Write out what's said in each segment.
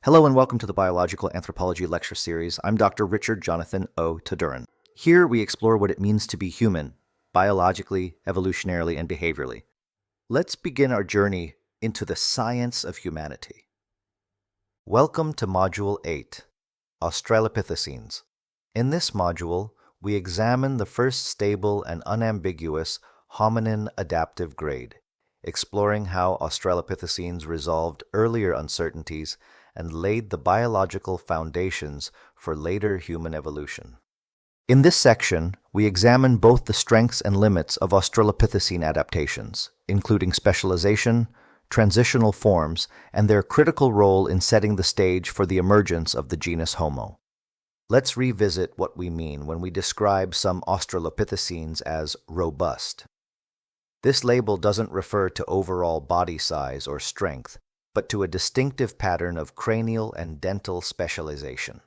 Hello and welcome to the Biological Anthropology lecture series. I'm Dr. Richard Jonathan O. Tadurin. Here we explore what it means to be human, biologically, evolutionarily, and behaviorally. Let's begin our journey into the science of humanity. Welcome to Module 8, Australopithecines. In this module, we examine the first stable and unambiguous hominin adaptive grade, exploring how Australopithecines resolved earlier uncertainties and laid the biological foundations for later human evolution. In this section, we examine both the strengths and limits of Australopithecine adaptations, including specialization, transitional forms, and their critical role in setting the stage for the emergence of the genus Homo. Let's revisit what we mean when we describe some Australopithecines as robust. This label doesn't refer to overall body size or strength, but to a distinctive pattern of cranial and dental specialization.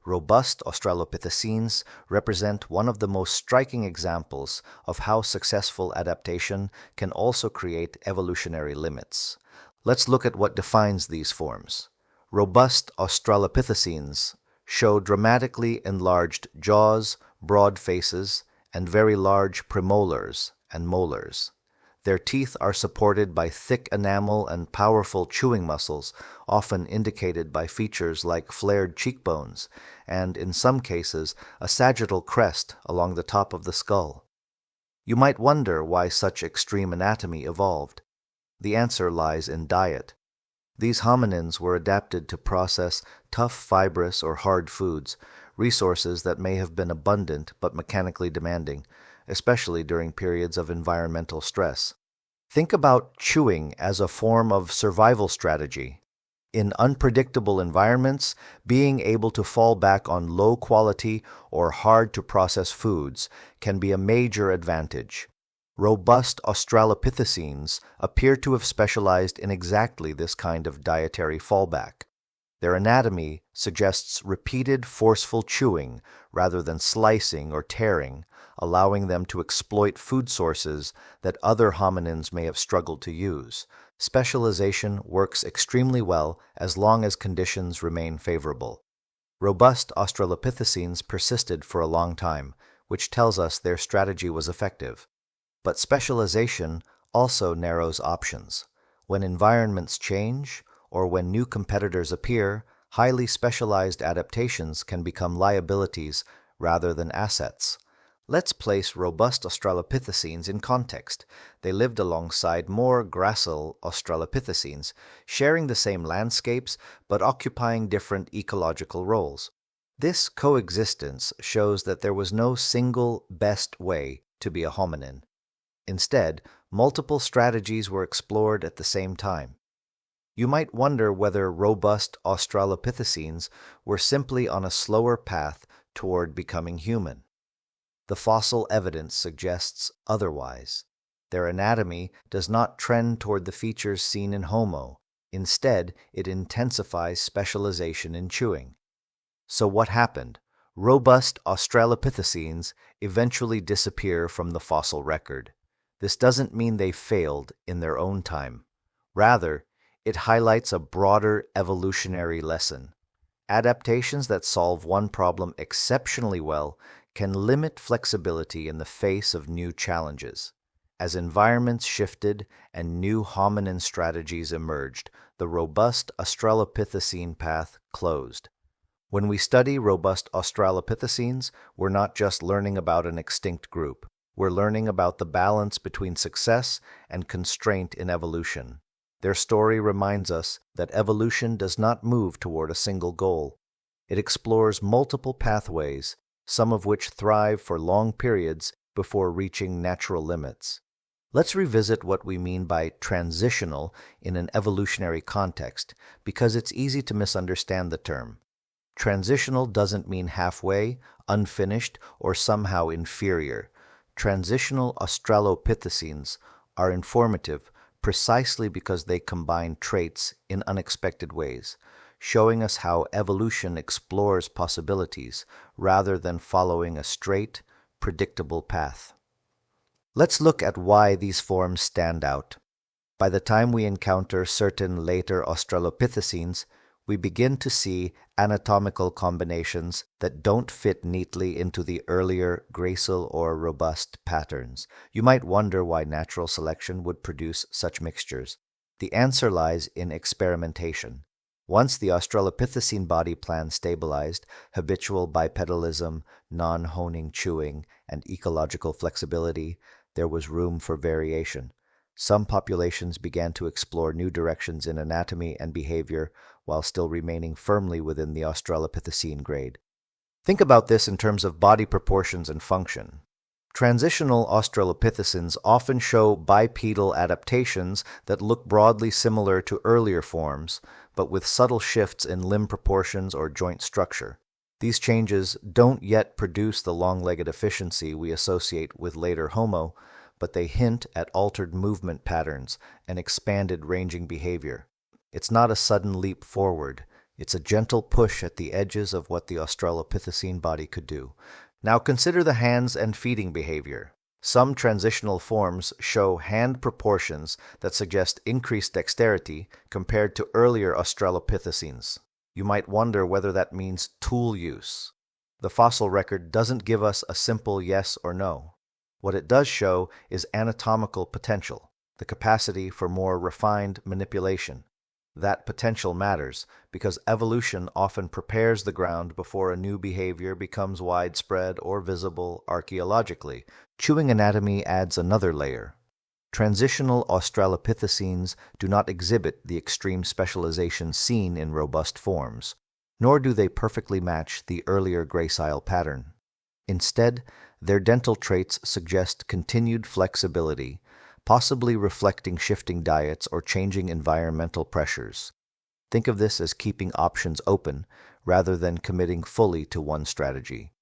Robust Australopithecines represent one of the most striking examples of how successful adaptation can also create evolutionary limits. Let's look at what defines these forms. Robust Australopithecines show dramatically enlarged jaws, broad faces, and very large premolars and molars. Their teeth are supported by thick enamel and powerful chewing muscles, often indicated by features like flared cheekbones and, in some cases, a sagittal crest along the top of the skull. You might wonder why such extreme anatomy evolved. The answer lies in diet. These hominins were adapted to process tough, fibrous, or hard foods, resources that may have been abundant but mechanically demanding, especially during periods of environmental stress. Think about chewing as a form of survival strategy. In unpredictable environments, being able to fall back on low-quality or hard-to-process foods can be a major advantage. Robust Australopithecines appear to have specialized in exactly this kind of dietary fallback. Their anatomy suggests repeated forceful chewing rather than slicing or tearing, allowing them to exploit food sources that other hominins may have struggled to use. Specialization works extremely well as long as conditions remain favorable. Robust Australopithecines persisted for a long time, which tells us their strategy was effective. But specialization also narrows options. When environments change, or when new competitors appear, highly specialized adaptations can become liabilities rather than assets. Let's place robust Australopithecines in context. They lived alongside more gracile Australopithecines, sharing the same landscapes but occupying different ecological roles. This coexistence shows that there was no single best way to be a hominin. Instead, multiple strategies were explored at the same time. You might wonder whether robust Australopithecines were simply on a slower path toward becoming human. The fossil evidence suggests otherwise. Their anatomy does not trend toward the features seen in Homo. Instead, it intensifies specialization in chewing. So what happened? Robust Australopithecines eventually disappear from the fossil record. This doesn't mean they failed in their own time. Rather, it highlights a broader evolutionary lesson. Adaptations that solve one problem exceptionally well can limit flexibility in the face of new challenges. As environments shifted and new hominin strategies emerged, the robust Australopithecine path closed. When we study robust Australopithecines, we're not just learning about an extinct group. We're learning about the balance between success and constraint in evolution. Their story reminds us that evolution does not move toward a single goal. It explores multiple pathways, some of which thrive for long periods before reaching natural limits. Let's revisit what we mean by transitional in an evolutionary context, because it's easy to misunderstand the term. Transitional doesn't mean halfway, unfinished, or somehow inferior. Transitional Australopithecines are informative precisely because they combine traits in unexpected ways, showing us how evolution explores possibilities rather than following a straight, predictable path. Let's look at why these forms stand out. By the time we encounter certain later Australopithecines, we begin to see anatomical combinations that don't fit neatly into the earlier gracile or robust patterns. You might wonder why natural selection would produce such mixtures. The answer lies in experimentation. Once the Australopithecine body plan stabilized, habitual bipedalism, non-honing chewing, and ecological flexibility, there was room for variation. Some populations began to explore new directions in anatomy and behavior while still remaining firmly within the Australopithecine grade. Think about this in terms of body proportions and function. Transitional Australopithecines often show bipedal adaptations that look broadly similar to earlier forms, but with subtle shifts in limb proportions or joint structure. These changes don't yet produce the long-legged efficiency we associate with later Homo, but they hint at altered movement patterns and expanded ranging behavior. It's not a sudden leap forward. It's a gentle push at the edges of what the Australopithecine body could do. Now consider the hands and feeding behavior. Some transitional forms show hand proportions that suggest increased dexterity compared to earlier Australopithecines. You might wonder whether that means tool use. The fossil record doesn't give us a simple yes or no. What it does show is anatomical potential, the capacity for more refined manipulation. That potential matters because evolution often prepares the ground before a new behavior becomes widespread or visible archaeologically. Chewing anatomy adds another layer. Transitional Australopithecines do not exhibit the extreme specialization seen in robust forms, nor do they perfectly match the earlier gracile pattern. Instead, their dental traits suggest continued flexibility, possibly reflecting shifting diets or changing environmental pressures. Think of this as keeping options open rather than committing fully to one strategy.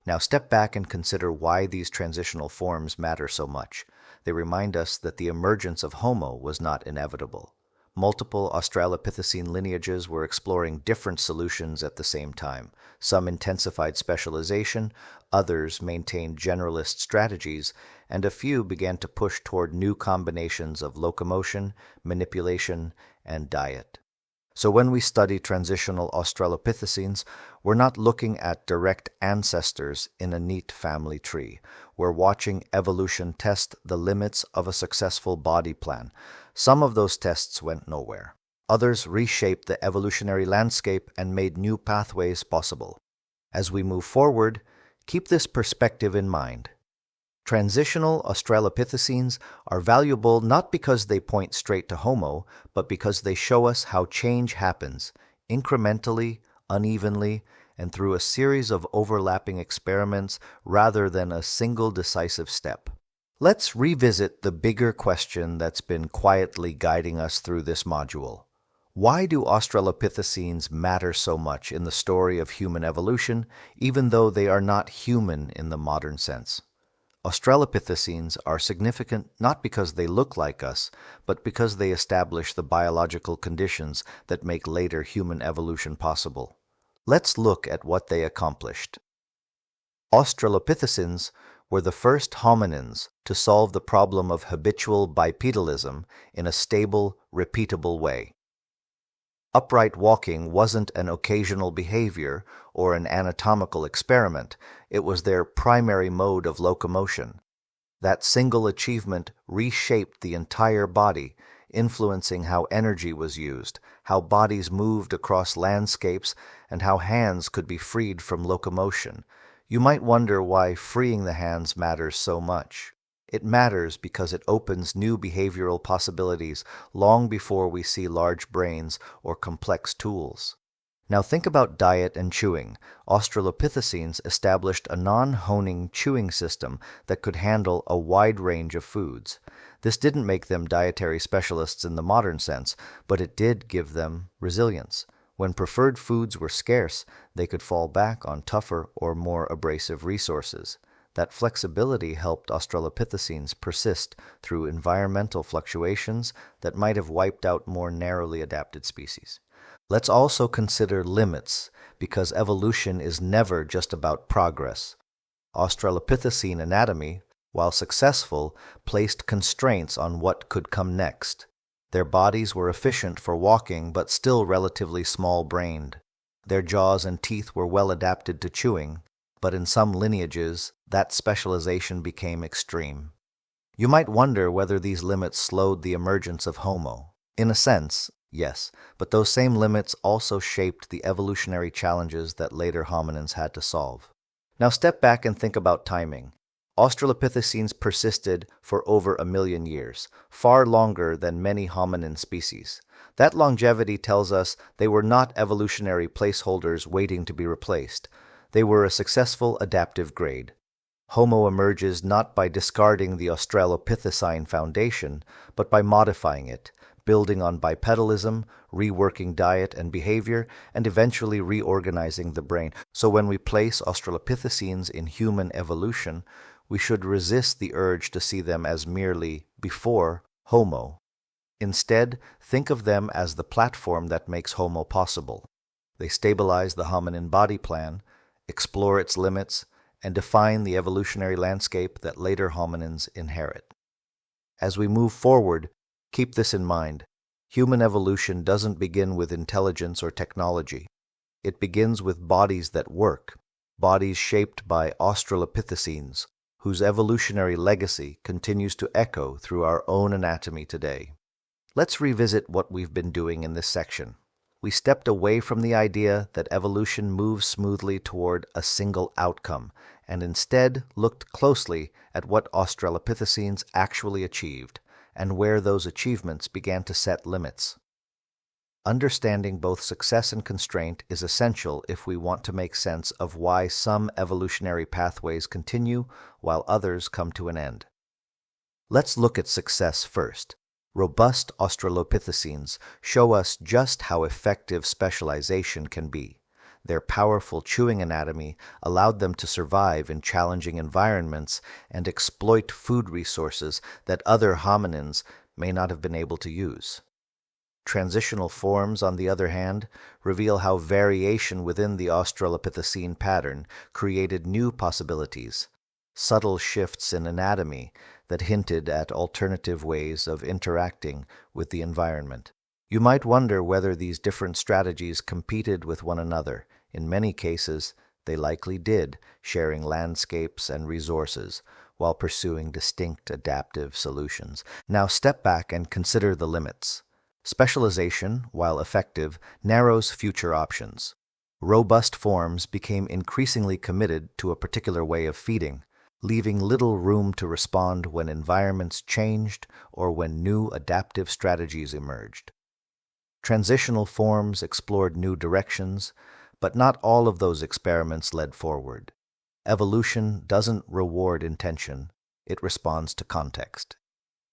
Now step back and consider why these transitional forms matter so much. They remind us that the emergence of Homo was not inevitable. Multiple Australopithecine lineages were exploring different solutions at the same time. Some intensified specialization, others maintained generalist strategies, and a few began to push toward new combinations of locomotion, manipulation, and diet. So when we study transitional Australopithecines, we're not looking at direct ancestors in a neat family tree. We're watching evolution test the limits of a successful body plan. Some of those tests went nowhere. Others reshaped the evolutionary landscape and made new pathways possible. As we move forward, keep this perspective in mind. Transitional Australopithecines are valuable not because they point straight to Homo, but because they show us how change happens, incrementally, unevenly, and through a series of overlapping experiments rather than a single decisive step. Let's revisit the bigger question that's been quietly guiding us through this module. Why do Australopithecines matter so much in the story of human evolution, even though they are not human in the modern sense? Australopithecines are significant not because they look like us, but because they establish the biological conditions that make later human evolution possible. Let's look at what they accomplished. Australopithecines were the first hominins to solve the problem of habitual bipedalism in a stable, repeatable way. Upright walking wasn't an occasional behavior or an anatomical experiment, it was their primary mode of locomotion. That single achievement reshaped the entire body, influencing how energy was used, how bodies moved across landscapes, and how hands could be freed from locomotion. You might wonder why freeing the hands matters so much. It matters because it opens new behavioral possibilities long before we see large brains or complex tools. Now think about diet and chewing. Australopithecines established a non-honing chewing system that could handle a wide range of foods. This didn't make them dietary specialists in the modern sense, but it did give them resilience. When preferred foods were scarce, they could fall back on tougher or more abrasive resources. That flexibility helped Australopithecines persist through environmental fluctuations that might have wiped out more narrowly adapted species. Let's also consider limits, because evolution is never just about progress. Australopithecine anatomy, while successful, placed constraints on what could come next. Their bodies were efficient for walking but still relatively small-brained. Their jaws and teeth were well adapted to chewing, but in some lineages, that specialization became extreme. You might wonder whether these limits slowed the emergence of Homo. In a sense, yes, but those same limits also shaped the evolutionary challenges that later hominins had to solve. Now step back and think about timing. Australopithecines persisted for over 1 million years, far longer than many hominin species. That longevity tells us they were not evolutionary placeholders waiting to be replaced. They were a successful adaptive grade. Homo emerges not by discarding the Australopithecine foundation, but by modifying it, building on bipedalism, reworking diet and behavior, and eventually reorganizing the brain. So when we place Australopithecines in human evolution, we should resist the urge to see them as merely before Homo. Instead, think of them as the platform that makes Homo possible. They stabilize the hominin body plan, explore its limits, and define the evolutionary landscape that later hominins inherit. As we move forward, keep this in mind. Human evolution doesn't begin with intelligence or technology. It begins with bodies that work, bodies shaped by Australopithecines, whose evolutionary legacy continues to echo through our own anatomy today. Let's revisit what we've been doing in this section. We stepped away from the idea that evolution moves smoothly toward a single outcome, and instead looked closely at what Australopithecines actually achieved, and where those achievements began to set limits. Understanding both success and constraint is essential if we want to make sense of why some evolutionary pathways continue while others come to an end. Let's look at success first. Robust Australopithecines show us just how effective specialization can be. Their powerful chewing anatomy allowed them to survive in challenging environments and exploit food resources that other hominins may not have been able to use. Transitional forms, on the other hand, reveal how variation within the Australopithecine pattern created new possibilities, subtle shifts in anatomy that hinted at alternative ways of interacting with the environment. You might wonder whether these different strategies competed with one another. In many cases, they likely did, sharing landscapes and resources while pursuing distinct adaptive solutions. Now step back and consider the limits. Specialization, while effective, narrows future options. Robust forms became increasingly committed to a particular way of feeding, leaving little room to respond when environments changed or when new adaptive strategies emerged. Transitional forms explored new directions, but not all of those experiments led forward. Evolution doesn't reward intention, it responds to context.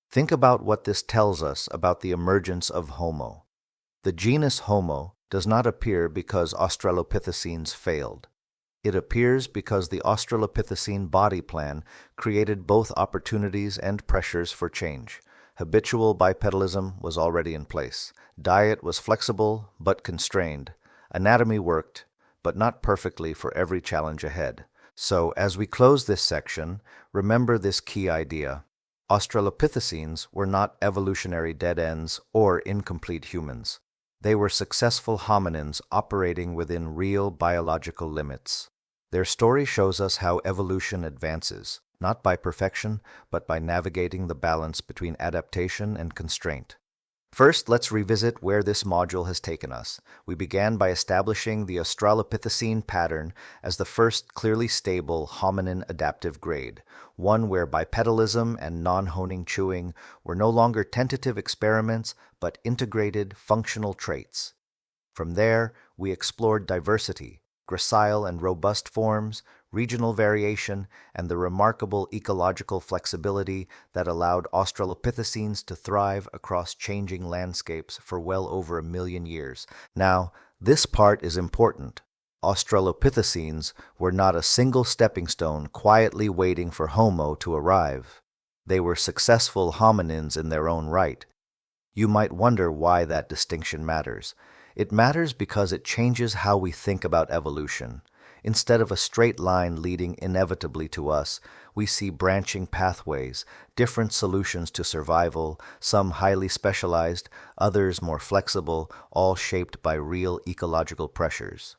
Think about what this tells us about the emergence of Homo. The genus Homo does not appear because Australopithecines failed. It appears because the Australopithecine body plan created both opportunities and pressures for change. Habitual bipedalism was already in place. Diet was flexible but constrained. Anatomy worked, but not perfectly for every challenge ahead. So, as we close this section, remember this key idea. Australopithecines were not evolutionary dead ends or incomplete humans. They were successful hominins operating within real biological limits. Their story shows us how evolution advances, not by perfection, but by navigating the balance between adaptation and constraint. First, let's revisit where this module has taken us. We began by establishing the Australopithecine pattern as the first clearly stable hominin adaptive grade, one where bipedalism and non-honing chewing were no longer tentative experiments, but integrated functional traits. From there, we explored diversity, gracile and robust forms, regional variation, and the remarkable ecological flexibility that allowed Australopithecines to thrive across changing landscapes for well over 1 million years. Now, this part is important. Australopithecines were not a single stepping stone quietly waiting for Homo to arrive. They were successful hominins in their own right. You might wonder why that distinction matters. It matters because it changes how we think about evolution. Instead of a straight line leading inevitably to us, we see branching pathways, different solutions to survival, some highly specialized, others more flexible, all shaped by real ecological pressures.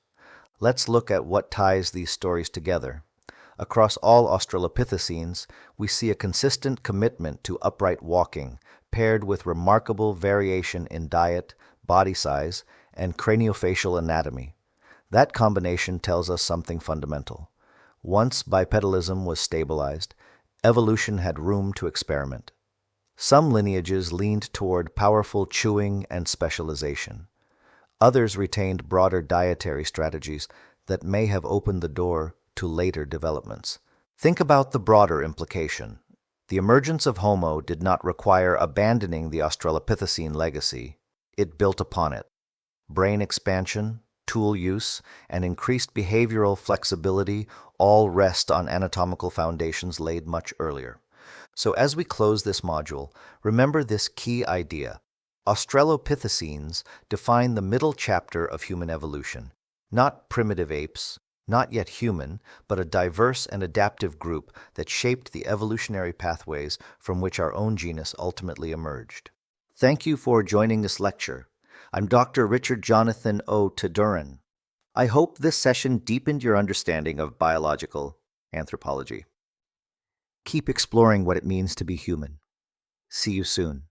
Let's look at what ties these stories together. Across all Australopithecines, we see a consistent commitment to upright walking, paired with remarkable variation in diet, body size, and craniofacial anatomy. That combination tells us something fundamental. Once bipedalism was stabilized, evolution had room to experiment. Some lineages leaned toward powerful chewing and specialization. Others retained broader dietary strategies that may have opened the door to later developments. Think about the broader implication. The emergence of Homo did not require abandoning the Australopithecine legacy. It built upon it. Brain expansion, tool use, and increased behavioral flexibility all rest on anatomical foundations laid much earlier. So as we close this module, remember this key idea. Australopithecines define the middle chapter of human evolution, not primitive apes, not yet human, but a diverse and adaptive group that shaped the evolutionary pathways from which our own genus ultimately emerged. Thank you for joining this lecture. I'm Dr. Richard Jonathan O. Tadurin. I hope this session deepened your understanding of biological anthropology. Keep exploring what it means to be human. See you soon.